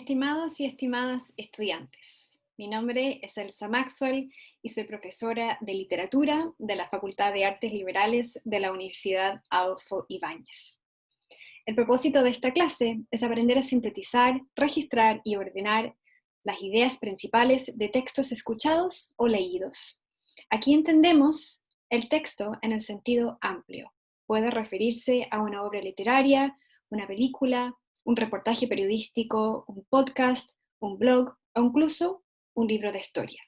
Estimados y estimadas estudiantes, mi nombre es Elsa Maxwell y soy profesora de literatura de la Facultad de Artes Liberales de la Universidad Adolfo Ibáñez. El propósito de esta clase es aprender a sintetizar, registrar y ordenar las ideas principales de textos escuchados o leídos. Aquí entendemos el texto en el sentido amplio. Puede referirse a una obra literaria, una película, un reportaje periodístico, un podcast, un blog o incluso un libro de historia.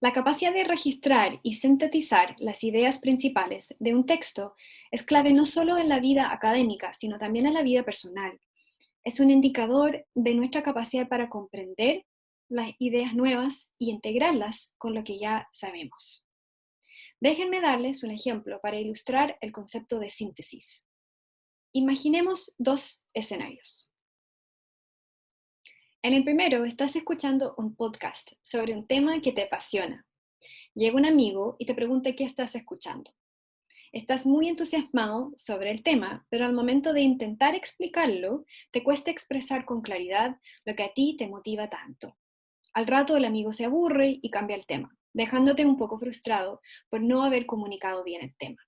La capacidad de registrar y sintetizar las ideas principales de un texto es clave no solo en la vida académica, sino también en la vida personal. Es un indicador de nuestra capacidad para comprender las ideas nuevas y integrarlas con lo que ya sabemos. Déjenme darles un ejemplo para ilustrar el concepto de síntesis. Imaginemos dos escenarios. En el primero, estás escuchando un podcast sobre un tema que te apasiona. Llega un amigo y te pregunta qué estás escuchando. Estás muy entusiasmado sobre el tema, pero al momento de intentar explicarlo, te cuesta expresar con claridad lo que a ti te motiva tanto. Al rato el amigo se aburre y cambia el tema, dejándote un poco frustrado por no haber comunicado bien el tema.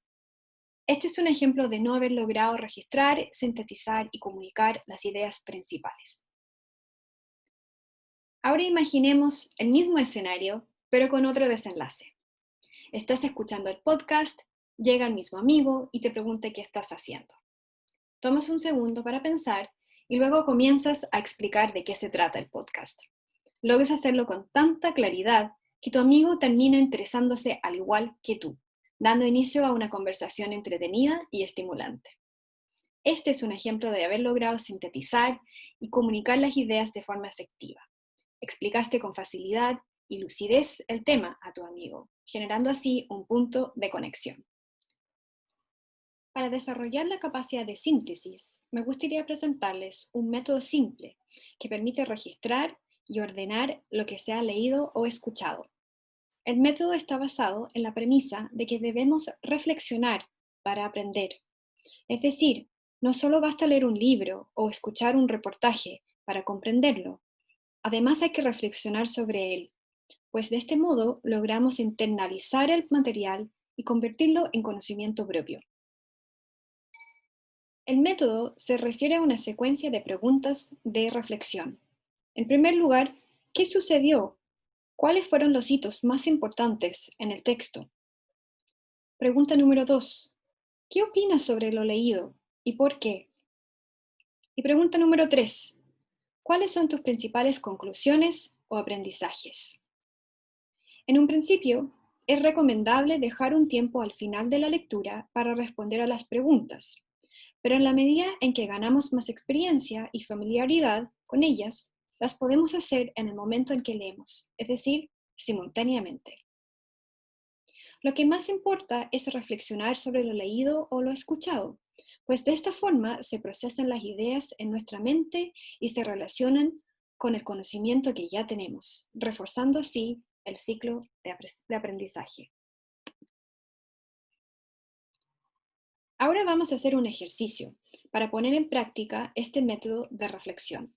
Este es un ejemplo de no haber logrado registrar, sintetizar y comunicar las ideas principales. Ahora imaginemos el mismo escenario, pero con otro desenlace. Estás escuchando el podcast, llega el mismo amigo y te pregunta qué estás haciendo. Tomas un segundo para pensar y luego comienzas a explicar de qué se trata el podcast. Logras hacerlo con tanta claridad que tu amigo termina interesándose al igual que tú, dando inicio a una conversación entretenida y estimulante. Este es un ejemplo de haber logrado sintetizar y comunicar las ideas de forma efectiva. Explicaste con facilidad y lucidez el tema a tu amigo, generando así un punto de conexión. Para desarrollar la capacidad de síntesis, me gustaría presentarles un método simple que permite registrar y ordenar lo que se ha leído o escuchado. El método está basado en la premisa de que debemos reflexionar para aprender. Es decir, no solo basta leer un libro o escuchar un reportaje para comprenderlo. Además hay que reflexionar sobre él, pues de este modo logramos internalizar el material y convertirlo en conocimiento propio. El método se refiere a una secuencia de preguntas de reflexión. En primer lugar, ¿qué sucedió? ¿Cuáles fueron los hitos más importantes en el texto? Pregunta número 2. ¿Qué opinas sobre lo leído y por qué? Y pregunta número 3. ¿Cuáles son tus principales conclusiones o aprendizajes? En un principio, es recomendable dejar un tiempo al final de la lectura para responder a las preguntas, pero en la medida en que ganamos más experiencia y familiaridad con ellas, las podemos hacer en el momento en que leemos, es decir, simultáneamente. Lo que más importa es reflexionar sobre lo leído o lo escuchado, pues de esta forma se procesan las ideas en nuestra mente y se relacionan con el conocimiento que ya tenemos, reforzando así el ciclo de aprendizaje. Ahora vamos a hacer un ejercicio para poner en práctica este método de reflexión.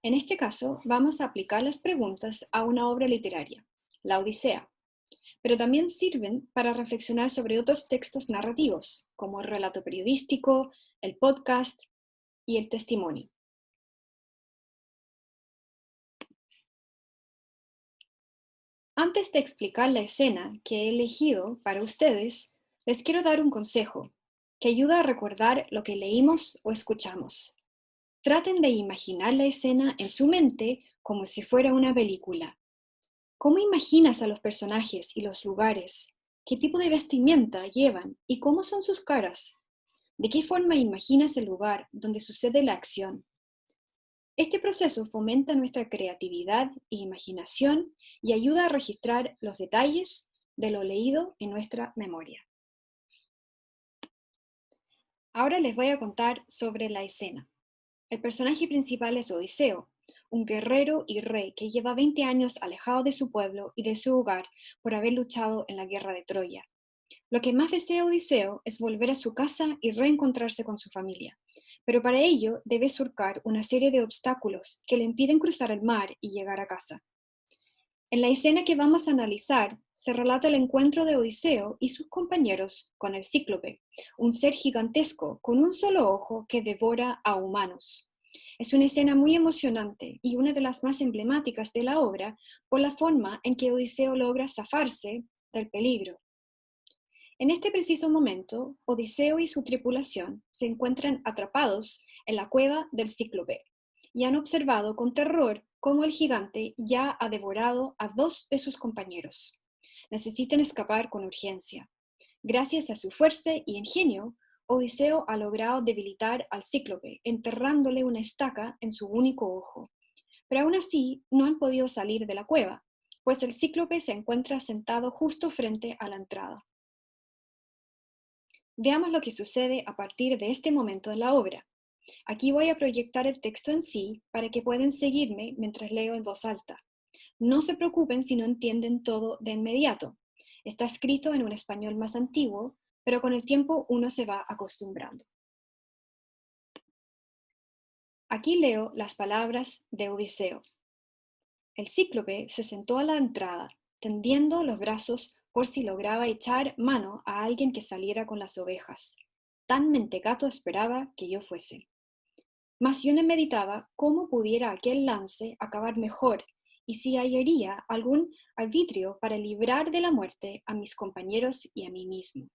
En este caso, vamos a aplicar las preguntas a una obra literaria, la Odisea, pero también sirven para reflexionar sobre otros textos narrativos, como el relato periodístico, el podcast y el testimonio. Antes de explicar la escena que he elegido para ustedes, les quiero dar un consejo que ayuda a recordar lo que leímos o escuchamos. Traten de imaginar la escena en su mente como si fuera una película. ¿Cómo imaginas a los personajes y los lugares? ¿Qué tipo de vestimenta llevan y cómo son sus caras? ¿De qué forma imaginas el lugar donde sucede la acción? Este proceso fomenta nuestra creatividad e imaginación y ayuda a registrar los detalles de lo leído en nuestra memoria. Ahora les voy a contar sobre la escena. El personaje principal es Odiseo, un guerrero y rey que lleva 20 años alejado de su pueblo y de su hogar por haber luchado en la guerra de Troya. Lo que más desea Odiseo es volver a su casa y reencontrarse con su familia, pero para ello debe surcar una serie de obstáculos que le impiden cruzar el mar y llegar a casa. En la escena que vamos a analizar, se relata el encuentro de Odiseo y sus compañeros con el Cíclope, un ser gigantesco con un solo ojo que devora a humanos. Es una escena muy emocionante y una de las más emblemáticas de la obra por la forma en que Odiseo logra zafarse del peligro. En este preciso momento, Odiseo y su tripulación se encuentran atrapados en la cueva del Cíclope y han observado con terror cómo el gigante ya ha devorado a 2 de sus compañeros. Necesitan escapar con urgencia. Gracias a su fuerza y ingenio, Odiseo ha logrado debilitar al Cíclope, enterrándole una estaca en su único ojo. Pero aún así, no han podido salir de la cueva, pues el Cíclope se encuentra sentado justo frente a la entrada. Veamos lo que sucede a partir de este momento de la obra. Aquí voy a proyectar el texto en sí para que puedan seguirme mientras leo en voz alta. No se preocupen si no entienden todo de inmediato. Está escrito en un español más antiguo, pero con el tiempo uno se va acostumbrando. Aquí leo las palabras de Odiseo. El Cíclope se sentó a la entrada, tendiendo los brazos por si lograba echar mano a alguien que saliera con las ovejas. Tan mentecato esperaba que yo fuese. Mas yo no meditaba cómo pudiera aquel lance acabar mejor y si hallaría algún arbitrio para librar de la muerte a mis compañeros y a mí mismo.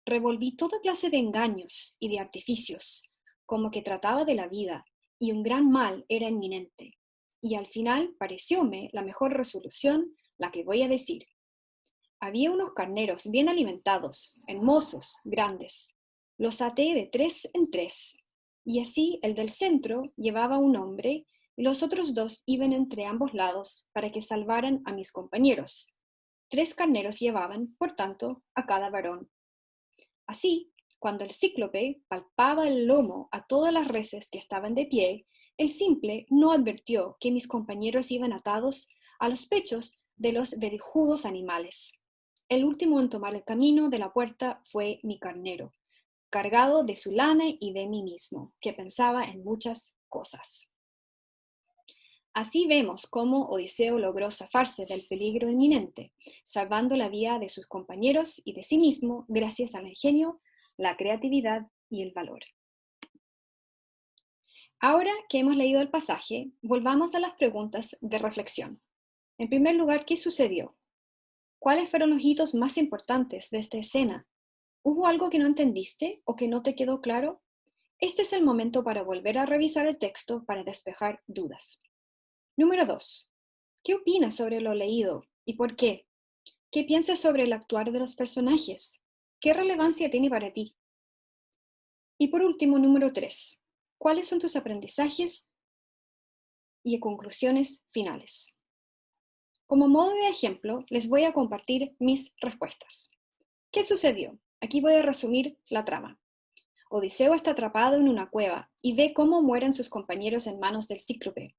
Revolví toda clase de engaños y de artificios, como que trataba de la vida y un gran mal era inminente. Y al final parecióme la mejor resolución la que voy a decir. Había unos carneros bien alimentados, hermosos, grandes. Los até de 3 en 3, y así el del centro llevaba un hombre y los otros 2 iban entre ambos lados para que salvaran a mis compañeros. 3 carneros llevaban, por tanto, a cada varón. Así, cuando el Cíclope palpaba el lomo a todas las reses que estaban de pie, el simple no advirtió que mis compañeros iban atados a los pechos de los velejudos animales. El último en tomar el camino de la puerta fue mi carnero, cargado de su lana y de mí mismo, que pensaba en muchas cosas. Así vemos cómo Odiseo logró zafarse del peligro inminente, salvando la vida de sus compañeros y de sí mismo gracias al ingenio, la creatividad y el valor. Ahora que hemos leído el pasaje, volvamos a las preguntas de reflexión. En primer lugar, ¿qué sucedió? ¿Cuáles fueron los hitos más importantes de esta escena? ¿Hubo algo que no entendiste o que no te quedó claro? Este es el momento para volver a revisar el texto para despejar dudas. Número 2. ¿Qué opinas sobre lo leído y por qué? ¿Qué piensas sobre el actuar de los personajes? ¿Qué relevancia tiene para ti? Y por último, número 3. ¿Cuáles son tus aprendizajes y conclusiones finales? Como modo de ejemplo, les voy a compartir mis respuestas. ¿Qué sucedió? Aquí voy a resumir la trama. Odiseo está atrapado en una cueva y ve cómo mueren sus compañeros en manos del Cíclope.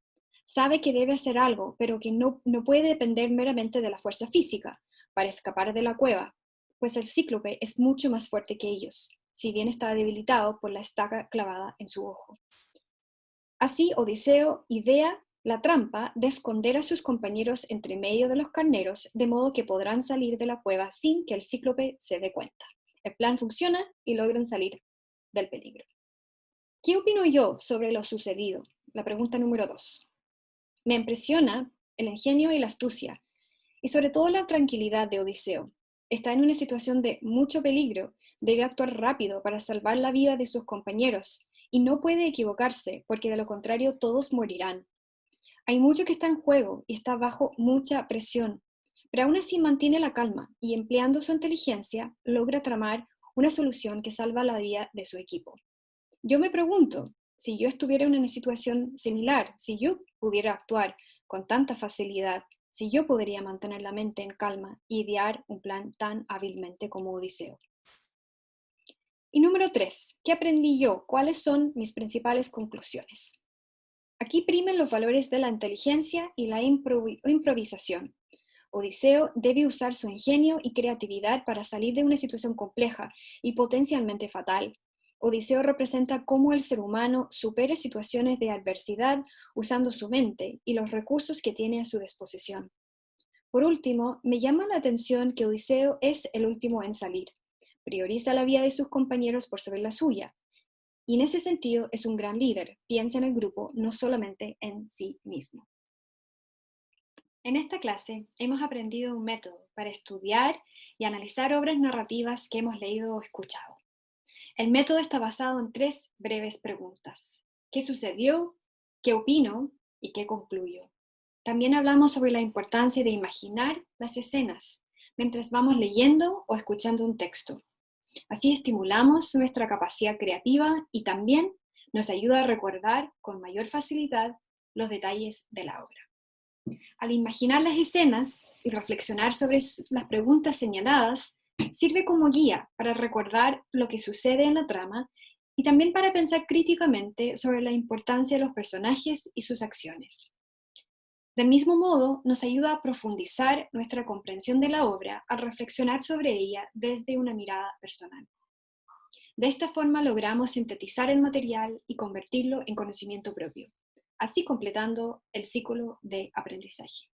Sabe que debe hacer algo, pero que no puede depender meramente de la fuerza física para escapar de la cueva, pues el Cíclope es mucho más fuerte que ellos, si bien está debilitado por la estaca clavada en su ojo. Así, Odiseo idea la trampa de esconder a sus compañeros entre medio de los carneros, de modo que podrán salir de la cueva sin que el Cíclope se dé cuenta. El plan funciona y logran salir del peligro. ¿Qué opino yo sobre lo sucedido? La pregunta número 2. Me impresiona el ingenio y la astucia, y sobre todo la tranquilidad de Odiseo. Está en una situación de mucho peligro, debe actuar rápido para salvar la vida de sus compañeros, y no puede equivocarse, porque de lo contrario todos morirán. Hay mucho que está en juego y está bajo mucha presión, pero aún así mantiene la calma y empleando su inteligencia logra tramar una solución que salva la vida de su equipo. Yo me pregunto, si yo estuviera en una situación similar, si yo pudiera actuar con tanta facilidad, si yo podría mantener la mente en calma y idear un plan tan hábilmente como Odiseo. Y número 3, ¿qué aprendí yo? ¿Cuáles son mis principales conclusiones? Aquí primen los valores de la inteligencia y la improvisación. Odiseo debe usar su ingenio y creatividad para salir de una situación compleja y potencialmente fatal. Odiseo representa cómo el ser humano supera situaciones de adversidad usando su mente y los recursos que tiene a su disposición. Por último, me llama la atención que Odiseo es el último en salir. Prioriza la vida de sus compañeros por sobre la suya. Y en ese sentido es un gran líder. Piensa en el grupo, no solamente en sí mismo. En esta clase hemos aprendido un método para estudiar y analizar obras narrativas que hemos leído o escuchado. El método está basado en 3 breves preguntas. ¿Qué sucedió? ¿Qué opino? ¿Y qué concluyo? También hablamos sobre la importancia de imaginar las escenas mientras vamos leyendo o escuchando un texto. Así estimulamos nuestra capacidad creativa y también nos ayuda a recordar con mayor facilidad los detalles de la obra. Al imaginar las escenas y reflexionar sobre las preguntas señaladas, sirve como guía para recordar lo que sucede en la trama y también para pensar críticamente sobre la importancia de los personajes y sus acciones. Del mismo modo, nos ayuda a profundizar nuestra comprensión de la obra al reflexionar sobre ella desde una mirada personal. De esta forma logramos sintetizar el material y convertirlo en conocimiento propio, así completando el ciclo de aprendizaje.